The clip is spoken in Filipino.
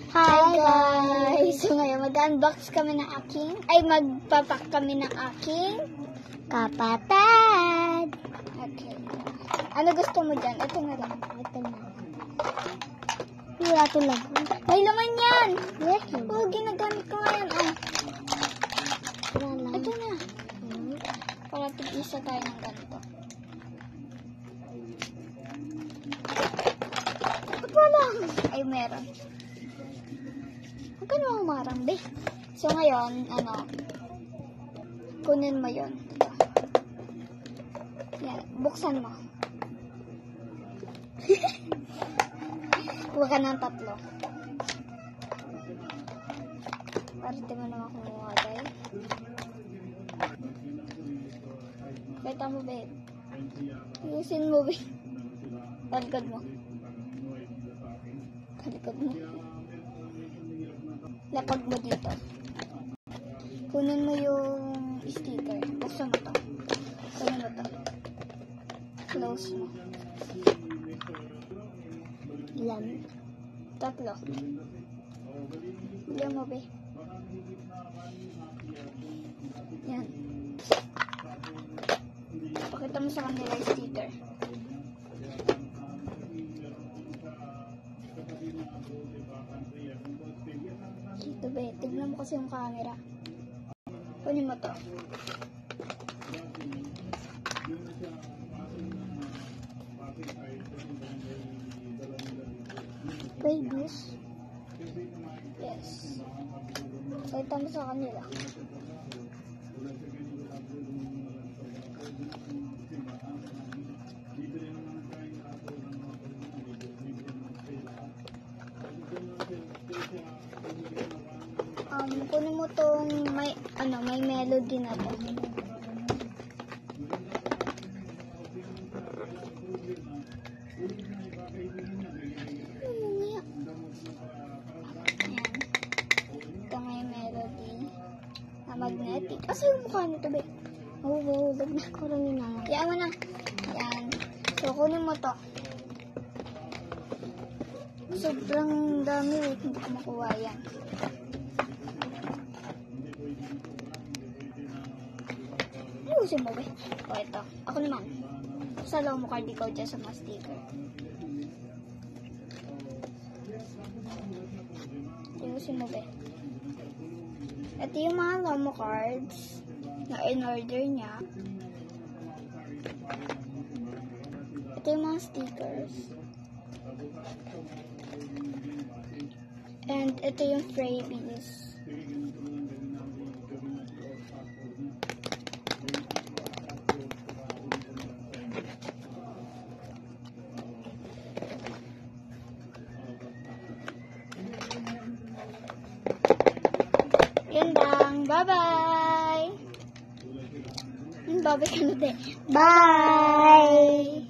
Hi guys! So ngayon mag-unbox kami ng magpapak kami ng aking kapatid. Okay. Ano gusto mo dyan? Ito na lang. Ito na. Wala ito lang. May laman yan! Yes. Oh, ginagamit ko ngayon. Oh. Ito na. Para tig-isa tayo ng ganito. Wala. Ay, meron. Huwag ka naman umarang, be. So, ngayon, kunin mo yun. Ito. Yan, buksan mo. Kuha ka ng 3. Parte mo naman kumuha, guys. Kita mo, be. Ayusin mo, be. Talikod mo. Talikod mo. Lapag mo dito. Kunin mo yung sticker. Buksan mo to. Kunin mo to. Close mo. Ilan? 3. Ilan mo, be? Yan. Pakita mo sa kanila yung sticker. Ito, be. Tignan mo kasi yung camera. Kunin mo to. Babies. Yes. Pakita mo sa kanila. Kunin mo tong may melody na to. Ayan. Ito may melody na magnetic. Asa yung mukha nito, be? Oo, lag na ko rin na. Kaya mo na. Ayan. So, kunin mo to. Sobrang dami. Wait, hindi ko makuha yan. Ayusin mo, be. O, ito. Ako naman. Salaw mo card ikaw dyan sa mga sticker. Ayusin mo, be. Ito yung mga Lomo cards na in-order niya. Ito yung mga stickers. And ito yung freebies. Yan lang. Bye-bye! Bye-bye ka na din. Bye!